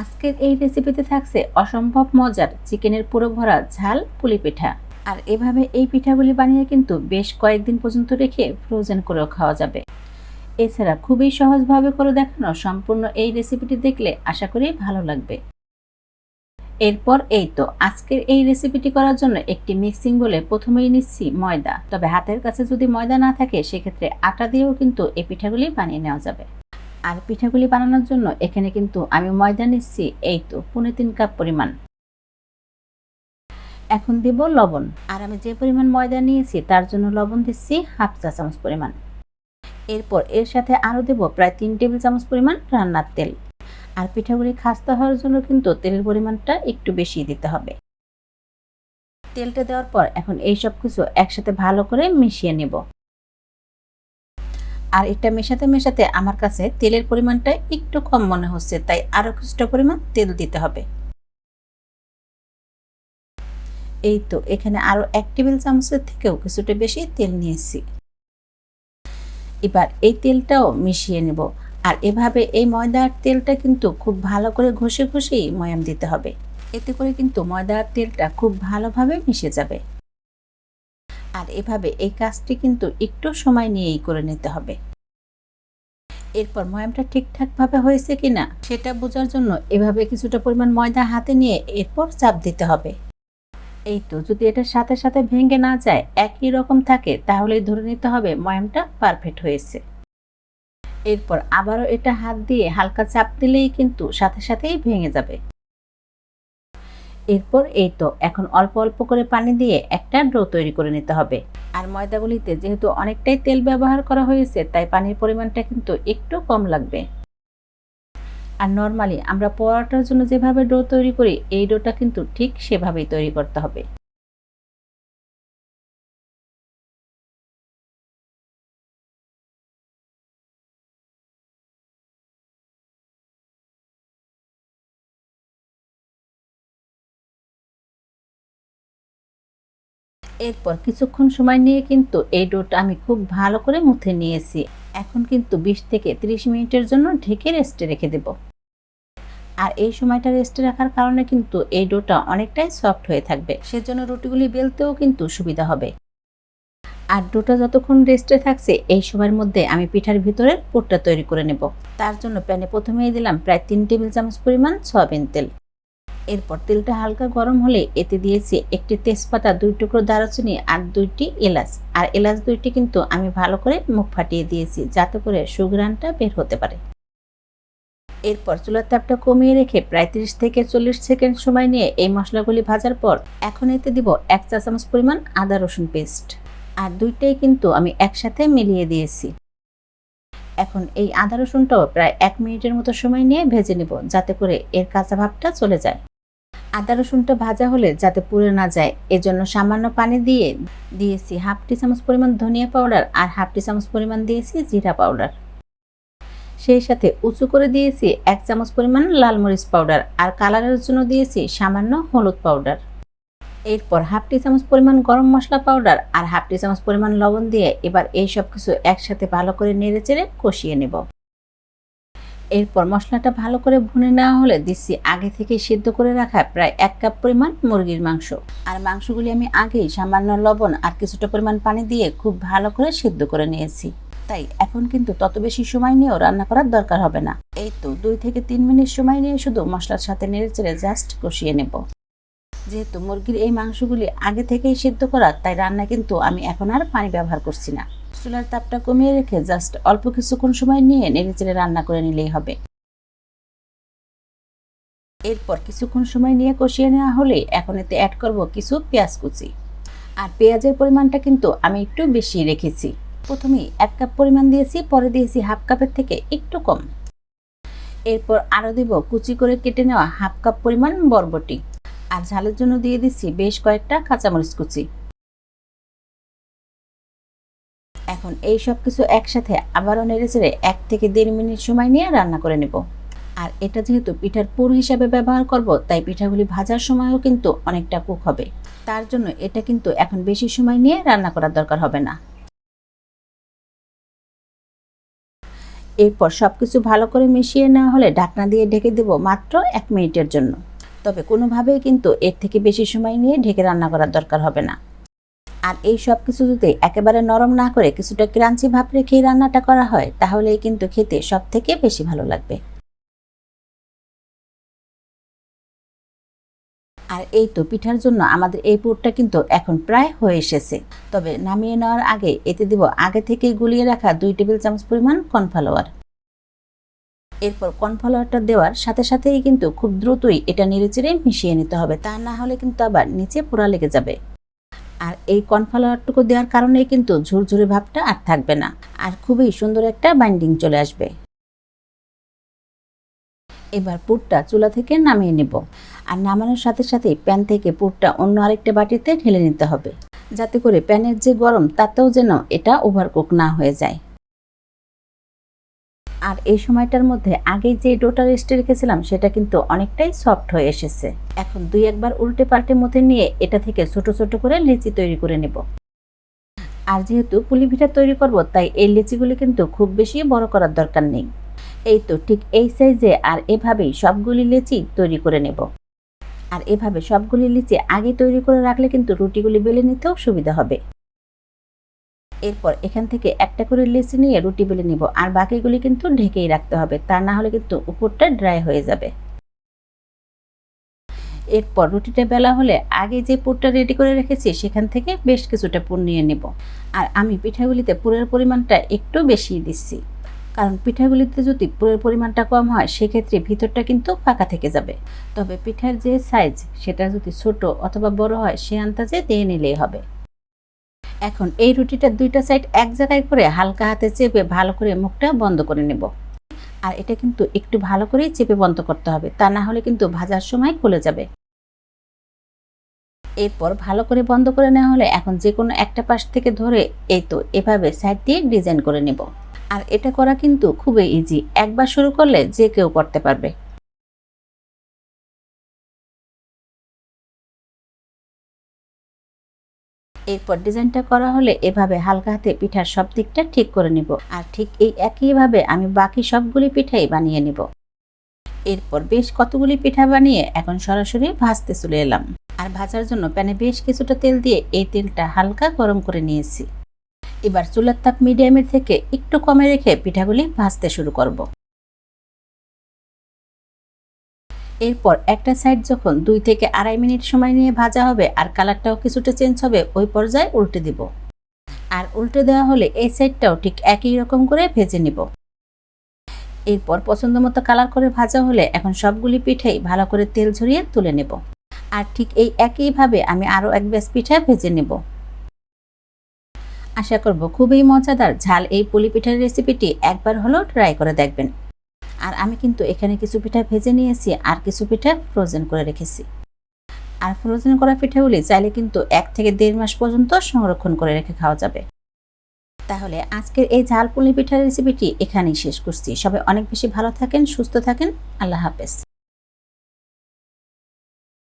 আজকের এই রেসিপিতে থাকছে অসম্ভব মজার চিকেনের পুরো ভরা ঝাল পুলি পিঠা। আর এভাবে এই পিঠাগুলি বানিয়ে কিন্তু বেশ কয়েকদিন পর্যন্ত রেখে ফ্রোজেন করেও খাওয়া যাবে। এছাড়া খুবই সহজভাবে করে দেখানো সম্পূর্ণ এই রেসিপিটি দেখলে আশা করি ভালো লাগবে। এরপর এই তো আজকের এই রেসিপিটি করার জন্য একটি মিক্সিং বলে প্রথমেই নিচ্ছি ময়দা। তবে হাতের কাছে যদি ময়দা না থাকে সেক্ষেত্রে আটা দিয়েও কিন্তু এই পিঠাগুলি বানিয়ে নেওয়া যাবে। আর পিঠাগুলি বানানোর জন্য এখানে কিন্তু আমি ময়দা নিচ্ছি এই তো 3.5 কাপ পরিমাণ। এখন দিব লবণ। আর আমি যে পরিমাণ ময়দা নিয়েছি তার জন্য লবণ দিচ্ছি হাফ চা চামচ পরিমাণ। এরপর এর সাথে আরও দেব প্রায় 3 টেবিল চামচ পরিমাণ রান্নার তেল। আর পিঠাগুলি খাস্তা হওয়ার জন্য কিন্তু তেলের পরিমাণটা একটু বেশি দিতে হবে। তেলটা দেওয়ার পর এখন এই সব কিছু একসাথে ভালো করে মিশিয়ে নেব। আর এটা মেশাতে মেশাতে আমার কাছে তেলের পরিমাণটা একটু কম মনে হচ্ছে, তাই আরও কিছুটা পরিমাণ তেল দিতে হবে। এই তো এখানে আরও 1 টেবিল চামচের থেকেও কিছুটা বেশি তেল নিয়েছি। এবার এই তেলটাও মিশিয়ে নেব। আর এভাবে এই ময়দা আর তেলটা কিন্তু খুব ভালো করে ঘষে ঘষেই ময়াম দিতে হবে। এতে করে কিন্তু ময়দা আর তেলটা খুব ভালোভাবে মিশে যাবে। আর এভাবে এই কাজটি কিন্তু একটু সময় নিয়েই করে নিতে হবে। এরপর ময়ামটা ঠিকঠাকভাবে হয়েছে কিনা সেটা বোঝার জন্য এভাবে কিছুটা পরিমাণ ময়দা হাতে নিয়ে এরপর চাপ দিতে হবে। এই তো যদি এটার সাথে সাথে ভেঙে না যায়, একই রকম থাকে, তাহলেই ধরে নিতে হবে ময়ামটা পারফেক্ট হয়েছে। এরপর আবারও এটা হাত দিয়ে হালকা চাপ দিলেই কিন্তু সাথে সাথেই ভেঙে যাবে। এরপর এই তো এখন অল্প অল্প করে পানি দিয়ে একটা ডো তৈরি করে নিতে হবে। আর ময়দাগুলিতে যেহেতু অনেকটাই তেল ব্যবহার করা হয়েছে তাই পানির পরিমাণটা কিন্তু একটু কম লাগবে। আর নর্মালি আমরা পরোটার জন্য যেভাবে ডো তৈরি করি এই ডোটা কিন্তু ঠিক সেভাবেই তৈরি করতে হবে। এরপর কিছুক্ষণ সময় নিয়ে কিন্তু এই ডোটা আমি খুব ভালো করে মুথে নিয়েছি। এখন কিন্তু 20 থেকে 30 মিনিটের জন্য ঢেকে রেস্টে রেখে দেব। আর এই সময়টা রেস্টে রাখার কারণে কিন্তু এই ডোটা অনেকটাই সফট হয়ে থাকবে, সেজন্য রুটিগুলি বেলতেও কিন্তু সুবিধা হবে। আর ডোটা যতক্ষণ রেস্টে থাকছে এই সময়ের মধ্যে আমি পিঠার ভিতরের পুরটা তৈরি করে নেব। তার জন্য প্যানে প্রথমেই দিলাম প্রায় 3 টেবিল চামচ পরিমাণ সয়াবিন তেল। এরপর তেলটা হালকা গরম হলে এতে দিয়েছি একটি তেজপাতা, 2 টুকরো দারুচিনি আর 2টি এলাচ। আর এলাচ 2টি কিন্তু আমি ভালো করে মুখ ফাটিয়ে দিয়েছি যাতে করে সুঘ্রাণটা বের হতে পারে। এরপর চুলার তাপটা কমিয়ে রেখে প্রায় 30 থেকে 40 সেকেন্ড সময় নিয়ে এই মশলাগুলি ভাজার পর এখন এতে দিব 1 চা চামচ পরিমাণ আদা রসুন পেস্ট। আর দুইটাই কিন্তু আমি একসাথে মিলিয়ে দিয়েছি। এখন এই আদা রসুনটাও প্রায় 1 মিনিটের মতো সময় নিয়ে ভেজে নেব যাতে করে এর কাঁচা ভাবটা চলে যায়। আদা রসুনটা ভাজা হলে যাতে পুড়ে না যায় এজন্য সামান্য পানি দিয়ে দিয়েছি হাফ টি চামচ পরিমাণ ধনিয়া পাউডার আর হাফ টি চামচ পরিমাণ দিয়েছি জিরা পাউডার। সেই সাথে উঁচু করে দিয়েছি 1 চামচ পরিমাণ লাল মরিচ পাউডার আর কালারের জন্য দিয়েছি সামান্য হলুদ পাউডার। এরপর হাফ টি চামচ পরিমাণ গরম মশলা পাউডার আর হাফ টি চামচ পরিমাণ লবণ দিয়ে এবার এই সব কিছু একসাথে ভালো করে নেড়েচেড়ে কষিয়ে নেব। এরপর মশলাটা ভালো করে ভুনে নেওয়া হলে দিচ্ছি আগে থেকে সিদ্ধ করে রাখা প্রায় 1 কাপ পরিমাণ মুরগির মাংস। আর মাংসগুলি আমি আগেই সামান্য লবণ আর কিছুটা পরিমাণ পানি দিয়ে খুব ভালো করে সিদ্ধ করে নিয়েছি, তাই এখন কিন্তু তত বেশি সময় নিয়েও রান্না করার দরকার হবে না। এই তো 2 থেকে 3 মিনিট সময় নিয়ে শুধু মশলার সাথে নেড়েচেড়ে জাস্ট কষিয়ে নেব। যেহেতু মুরগির এই মাংসগুলি আগে থেকেই সিদ্ধ করা তাই রান্না কিন্তু আমি এখন আর পানি ব্যবহার করছি না। চুলার তাপটা কমিয়ে রেখে জাস্ট অল্প কিছুক্ষণ সময় নিয়ে নেড়েচেড়ে রান্না করে নিলেই হবে। এরপর কিছুক্ষণ সময় নিয়ে কষিয়ে নেওয়া হলে এখন এতে অ্যাড করব কিছু পেঁয়াজ কুচি। আর পেঁয়াজের পরিমাণটা কিন্তু আমি একটু বেশি রেখেছি। প্রথমেই 1 কাপ পরিমাণ দিয়েছি, পরে দিয়েছি হাফ কাপের থেকে একটু কম। এরপর আরও দিব কুচি করে কেটে নেওয়া হাফ কাপ পরিমাণ বরবটি। আর ঝালের জন্য দিয়ে দিচ্ছি বেশ কয়েকটা কাঁচামরিচ কুচি। এখন এই সব কিছু একসাথে আবারও নেড়েচেড়ে 1 থেকে 1.5 মিনিট সময় নিয়ে রান্না করে নেব। আর এটা যেহেতু পিঠার পুর হিসাবে ব্যবহার করব তাই পিঠাগুলি ভাজার সময়ও কিন্তু অনেকটা কুক হবে। তার জন্য এটা কিন্তু এখন বেশি সময় নিয়ে রান্না করার দরকার হবে না। এরপর সব কিছু ভালো করে মিশিয়ে নেওয়া হলে ঢাকনা দিয়ে ঢেকে দেব মাত্র 1 মিনিটের জন্য। তবে কোনোভাবেই কিন্তু এর থেকে বেশি সময় নিয়ে ঢেকে রান্না করার দরকার হবে না। আর এই সব কিছু যদি একেবারে নরম না করে কিছুটা ক্রাঞ্চি ভাব রেখে রান্নাটা করা হয় তাহলেই কিন্তু খেতে সব থেকে বেশি ভালো লাগবে। আর এই তো পিঠার জন্য আমাদের এই পুরটা কিন্তু এখন প্রায় হয়ে এসেছে। তবে নামিয়ে নেওয়ার আগে এতে দিব আগে থেকে গুলিয়ে রাখা 2 টেবিল চামচ পরিমাণ কর্নফ্লাওয়ার। এরপর কর্নফ্লাওয়ারটা দেওয়ার সাথে সাথেই কিন্তু খুব দ্রুতই এটা নেড়েচেড়ে মিশিয়ে নিতে হবে, তা না হলে কিন্তু আবার নিচে পোড়া লেগে যাবে। আর এই কর্নফ্লাওয়ারটুকু দেওয়ার কারণেই কিন্তু ঝুরঝুরে ভাবটা আর থাকবে না, আর খুবই সুন্দর একটা বাইন্ডিং চলে আসবে। এবার পুরটা চুলা থেকে নামিয়ে নেব। আর নামানোর সাথে সাথেই প্যান থেকে পুরটা অন্য আরেকটা বাটিতে ঢেলে নিতে হবে, যাতে করে প্যানের যে গরম তাতেও যেন এটা ওভারকুক না হয়ে যায়। আর এই সময়টার মধ্যে আগে যে ডোটা রেস্টে রেখেছিলাম সেটা কিন্তু অনেকটাই সফট হয়ে এসেছে। এখন 2-1 বার উল্টে পাল্টে মধ্যে নিয়ে এটা থেকে ছোট ছোট করে লিচি তৈরি করে নেব। আর যেহেতু পুলি পিঠা তৈরি করব তাই এই লিচিগুলি কিন্তু খুব বেশি বড় করার দরকার নেই। এই তো ঠিক এই সাইজে আর এভাবেই সবগুলি লিচি তৈরি করে নেব। আর এভাবে সবগুলি লিচি আগে তৈরি করে রাখলে কিন্তু রুটিগুলি বেলে নিতেও সুবিধা হবে। এরপর এখান থেকে একটা করে লিচি নিয়ে রুটি বেলে নিব, আর বাকিগুলি কিন্তু ঢেকেই রাখতে হবে, তা না হলে কিন্তু উপরটা ড্রাই হয়ে যাবে। এরপর রুটিটা বেলা হলে আগে যে পুরটা রেডি করে রেখেছি সেখান থেকে বেশ কিছুটা পুর নিয়ে নেব। আর আমি পিঠাগুলিতে পুরের পরিমাণটা একটু বেশি দিচ্ছি, কারণ পিঠাগুলিতে যদি পুরের পরিমাণটা কম হয় সেক্ষেত্রে ভিতরটা কিন্তু ফাঁকা থেকে যাবে। তবে পিঠার যে সাইজ সেটা যদি ছোট অথবা বড় হয় সে আন্দাজে দিয়ে নিলেই হবে। এখন এই রুটিটার 2টা সাইড এক জায়গায় করে হালকা হাতে চেপে ভালো করে মুখটা বন্ধ করে নেব। আর এটা কিন্তু একটু ভালো করে চেপে বন্ধ করতে হবে, তা না হলে কিন্তু ভাজার সময় খুলে যাবে। এরপর ভালো করে বন্ধ করে নেওয়া হলে এখন যে কোনো একটা পাশ থেকে ধরে এই তো এভাবে সাইড দিয়ে ডিজাইন করে নেব। আর এটা করা কিন্তু খুবই ইজি, একবার শুরু করলে যে কেউ করতে পারবে। এরপর ডিজাইনটা করা হলে এভাবে হালকা হাতে পিঠার সব দিকটা ঠিক করে নিব। আর ঠিক এই একইভাবে আমি বাকি সবগুলি পিঠাই বানিয়ে নিব। এরপর বেশ কতগুলি পিঠা বানিয়ে এখন সরাসরি ভাজতে চলে এলাম। আর ভাজার জন্য প্যানে বেশ কিছুটা তেল দিয়ে এই তেলটা হালকা গরম করে নিয়েছি। এবার চুলার তাপ মিডিয়ামের থেকে একটু কমে রেখে পিঠাগুলি ভাজতে শুরু করব। এরপর একটা সাইড যখন 2 থেকে 2.5 মিনিট সময় নিয়ে ভাজা হবে আর কালারটাও কিছুটা চেঞ্জ হবে, ওই পর্যায়ে উল্টে দিব। আর উল্টে দেওয়া হলে এই সাইডটাও ঠিক একই রকম করে ভেজে নিব। এরপর পছন্দ মতো কালার করে ভাজা হলে এখন সবগুলি পিঠাই ভালো করে তেল ঝরিয়ে তুলে নেব। আর ঠিক এই একইভাবে আমি আরও এক ব্যাচ পিঠা ভেজে নেব। আশা করব খুবই মজাদার ঝাল এই পুলি পিঠার রেসিপিটি একবার হলেও ট্রাই করে দেখবেন। আর আমি কিন্তু এখানে কিছু পিঠা ভেজে নিয়েছি আর কিছু পিঠা ফ্রোজেন করে রেখেছি। আর ফ্রোজেন করা পিঠাগুলি চাইলে কিন্তু 1 থেকে 1.5 মাস পর্যন্ত সংরক্ষণ করে রেখে খাওয়া যাবে। তাহলে আজকের এই ঝাল পুলি পিঠার রেসিপিটি এখানেই শেষ করছি। সবাই অনেক বেশি ভালো থাকেন, সুস্থ থাকেন। আল্লাহ হাফেজ।